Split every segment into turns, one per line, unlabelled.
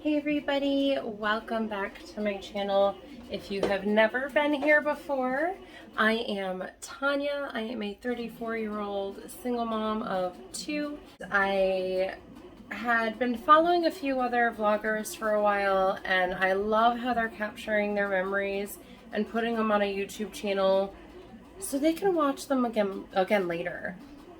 Hey everybody, welcome back to my channel. If you have never been here before, I am Tanya. I am a 34-year-old single mom of two. I had been following a few other vloggers for a while, and I love how they're capturing their memories and putting them on a YouTube channel so they can watch them again later.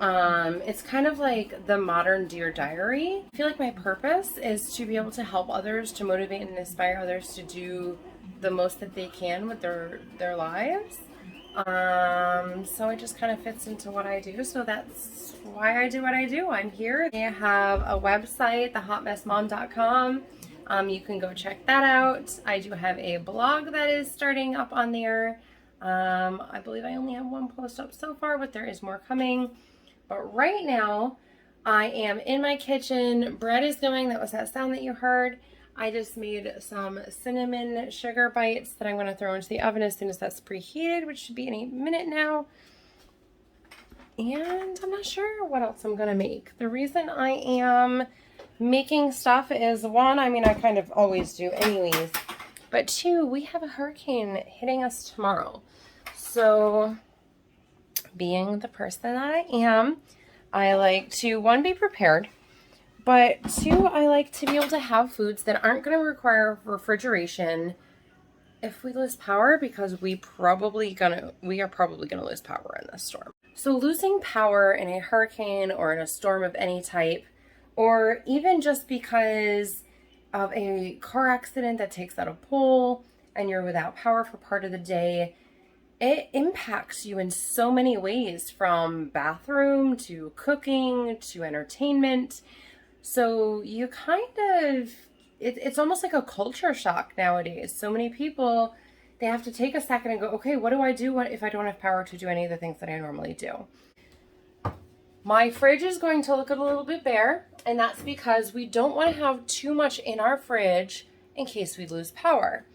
It's kind of like the modern Dear Diary. I feel like my purpose is to be able to help others, to motivate and inspire others to do the most that they can with their lives. So it just kind of fits into what I do. So that's why I do what I do. I'm here. I have a website, thehotmessmom.com. You can go check that out. I do have a blog that is starting up on there. I believe I only have one post up so far, but there is more coming. But right now, I am in my kitchen. Bread is going. That was that sound that you heard. I just made some cinnamon sugar bites that I'm going to throw into the oven as soon as that's preheated, which should be any minute now. And I'm not sure what else I'm going to make. The reason I am making stuff is, one, I mean, I kind of always do anyways. But two, we have a hurricane hitting us tomorrow. So being the person that I am, I like to, one, be prepared, but two, I like to be able to have foods that aren't going to require refrigeration if we lose power, because we are probably gonna lose power in this storm. So losing power in a hurricane or in a storm of any type, or even just because of a car accident that takes out a pole and you're without power for part of the day, it impacts you in so many ways, from bathroom to cooking to entertainment. So you kind of, it's almost like a culture shock nowadays. So many people, they have to take a second and go, okay, what do I do if I don't have power to do any of the things that I normally do? My fridge is going to look a little bit bare, and that's because we don't want to have too much in our fridge in case we lose power.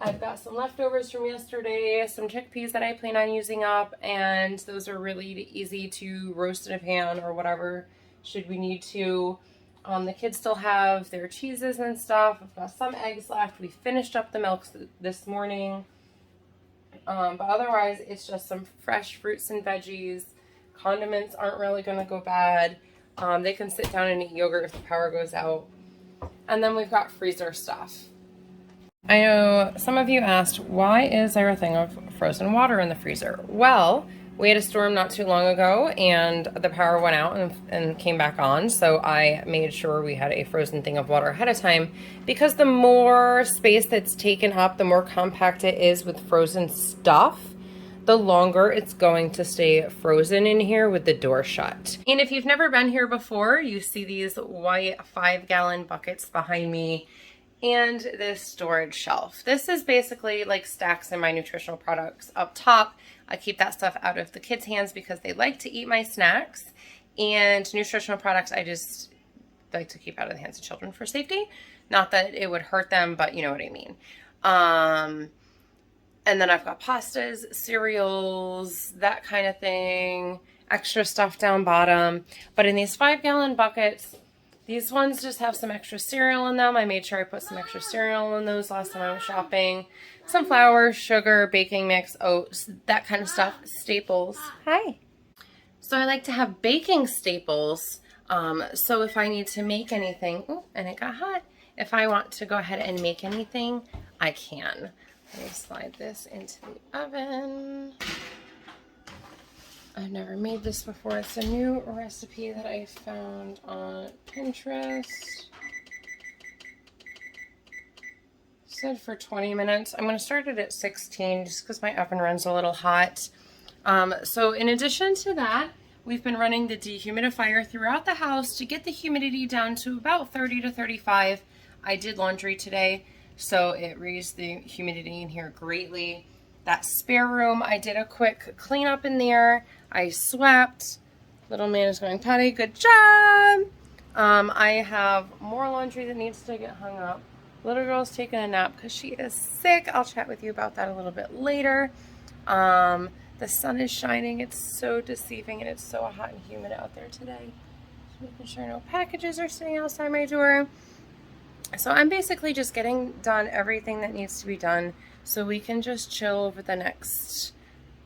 I've got some leftovers from yesterday, some chickpeas that I plan on using up, and those are really easy to roast in a pan or whatever should we need to. The kids still have their cheeses and stuff. I've got some eggs left. We finished up the milk this morning. But otherwise, it's just some fresh fruits and veggies. Condiments aren't really going to go bad. They can sit down and eat yogurt if the power goes out. And then we've got freezer stuff. I know some of you asked, why is there a thing of frozen water in the freezer? Well, we had a storm not too long ago and the power went out and came back on. So I made sure we had a frozen thing of water ahead of time, because the more space that's taken up, the more compact it is with frozen stuff, the longer it's going to stay frozen in here with the door shut. And if you've never been here before, you see these white 5-gallon buckets behind me and this storage shelf. This is basically like stacks in my nutritional products up top. I keep that stuff out of the kids' hands because they like to eat my snacks, and nutritional products I just like to keep out of the hands of children for safety. Not that it would hurt them, but you know what I mean. And then I've got pastas, cereals, that kind of thing, extra stuff down bottom. But in these 5-gallon buckets, these ones just have some extra cereal in them. I made sure I put some extra cereal in those last time I was shopping. Some flour, sugar, baking mix, oats, that kind of stuff. Staples. Hi. So I like to have baking staples. So if I need to make anything, oh, and it got hot. If I want to go ahead and make anything, I can. Let me slide this into the oven. I've never made this before. It's a new recipe that I found on Pinterest. It said for 20 minutes. I'm going to start it at 16 just because my oven runs a little hot. So in addition to that, we've been running the dehumidifier throughout the house to get the humidity down to about 30 to 35. I did laundry today, so it raised the humidity in here greatly. That spare room, I did a quick cleanup in there. I swept. Little man is going potty. Good job. I have more laundry that needs to get hung up. Little girl's taking a nap because she is sick. I'll chat with you about that a little bit later. The sun is shining. It's so deceiving, and it's so hot and humid out there today. Just making sure no packages are sitting outside my door. So I'm basically just getting done everything that needs to be done so we can just chill over the next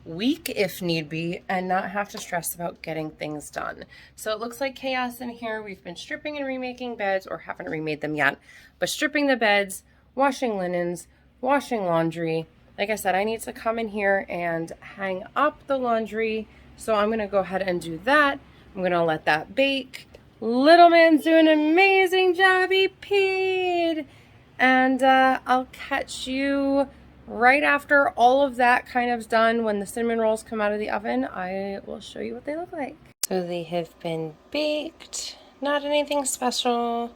week if need be and not have to stress about getting things done. So it looks like chaos in here. We've been stripping and remaking beds, or haven't remade them yet, but stripping the beds, washing linens, washing laundry. Like I said, I need to come in here and hang up the laundry. So I'm gonna go ahead and do that. I'm gonna let that bake. Little man's doing an amazing job. He peed. And I'll catch you right after all of that kind of done. When the cinnamon rolls come out of the oven, I will show you what they look like. So they have been baked. Not anything special.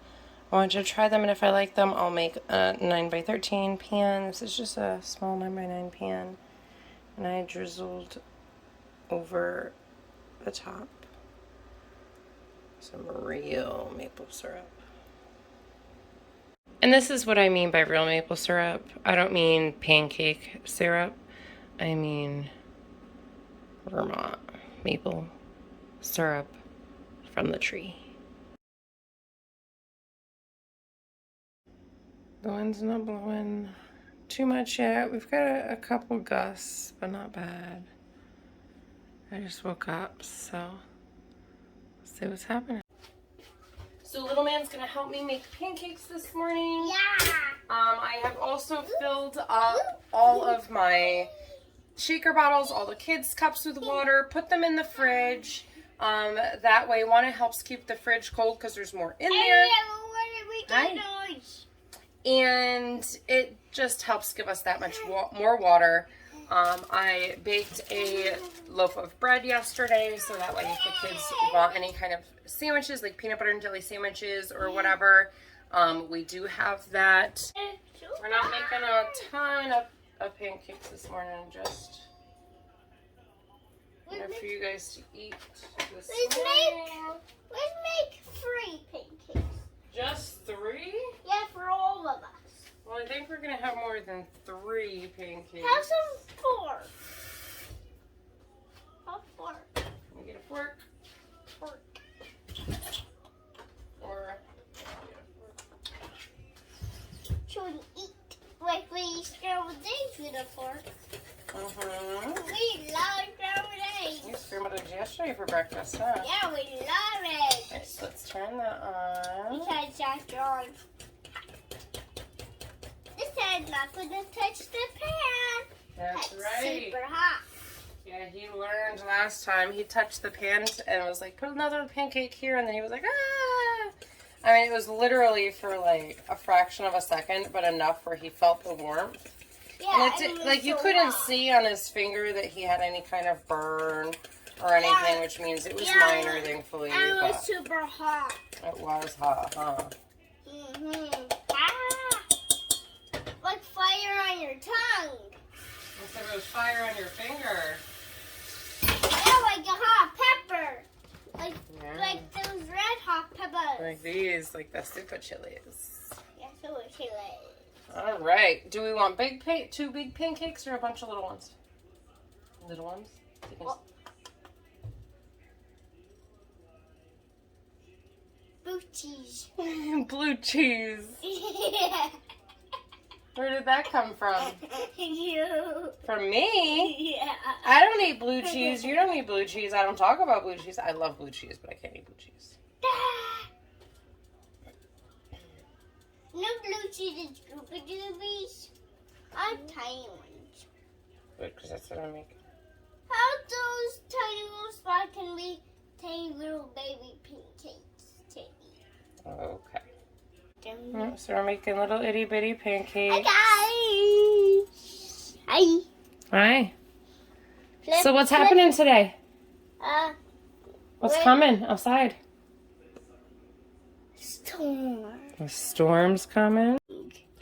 I want you to try them, and if I like them, I'll make a 9x13 pan. This is just a small 9x9 pan. And I drizzled over the top some real maple syrup. And this is what I mean by real maple syrup. I don't mean pancake syrup. I mean Vermont maple syrup from the tree. The wind's not blowing too much yet. We've got a couple gusts, but not bad. I just woke up, so let's see what's happening. So little man's gonna help me make pancakes this morning.
Yeah.
I have also filled up all of my shaker bottles, all the kids' cups with water, put them in the fridge. That way, one, it helps keep the fridge cold because there's more in there. And it just helps give us that much more water. I baked a loaf of bread yesterday, so that way if the kids want any kind of sandwiches, like peanut butter and jelly sandwiches or whatever, we do have that. We're not making a ton of pancakes this morning, just enough for you guys to eat this morning.
Let's make 3 pancakes.
Just 3?
Yeah, for all of us.
Well, I think we're going to have more than 3 pancakes.
Have some 4. Have 4.
Let me get a fork. Or
should we eat like we scrambled eggs with a fork? We love scrambled eggs.
You scrambled eggs yesterday for breakfast, huh?
Yeah, we love it.
Okay, so let's turn that on.
Because that's on. This side's not going to touch the pan.
That's right.
Super hot.
Yeah, he learned last time. He touched the pan and was like, put another pancake here. And then he was like, ah. I mean, it was literally for like a fraction of a second, but enough where he felt the warmth.
Yeah,
and like you couldn't see on his finger that he had any kind of burn or anything, which means it was minor, thankfully.
And it was super hot.
It was hot, huh?
Like fire on your tongue.
Instead it was fire on your finger.
Yeah, like a hot pepper. Like those red hot peppers.
Like these, like the super chilies.
Yeah, super chili.
All right. Do we want 2 big pancakes or a bunch of little ones? Little ones?
Blue cheese.
Blue cheese.
Yeah.
Where did that come from?
You.
From me?
Yeah.
I don't eat blue cheese. You don't eat blue cheese. I don't talk about blue cheese. I love blue cheese, but I can't eat blue cheese.
No blue cheese is Scooby Doobies. I'm tiny ones.
Good, because that's what I make.
How those tiny little spots can be tiny little baby pancakes to eat?
Okay. So we're making little itty bitty pancakes.
Hi guys. Hi.
Hi. So what's happening today? What's coming outside?
Storm.
A storm's coming.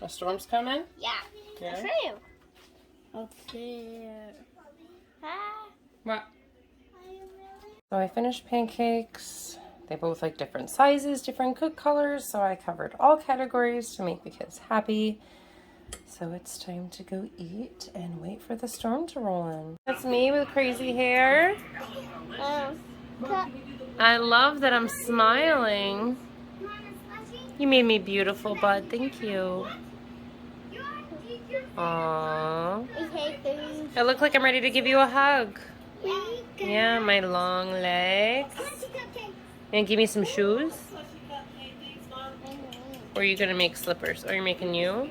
A storm's coming?
Yeah.
Yeah.
Up there.
What? So I finished pancakes. They both like different sizes, different cook colors, so I covered all categories to make the kids happy. So it's time to go eat and wait for the storm to roll in. That's me with crazy hair. I love that I'm smiling. You made me beautiful, bud. Thank you. Aww. I look like I'm ready to give you a hug. Yeah, my long legs. And give me some shoes? Or are you gonna make slippers? Are you making you?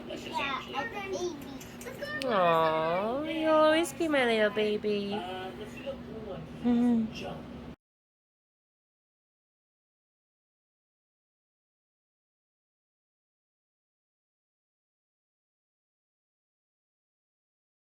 Aww, you'll always be my little baby.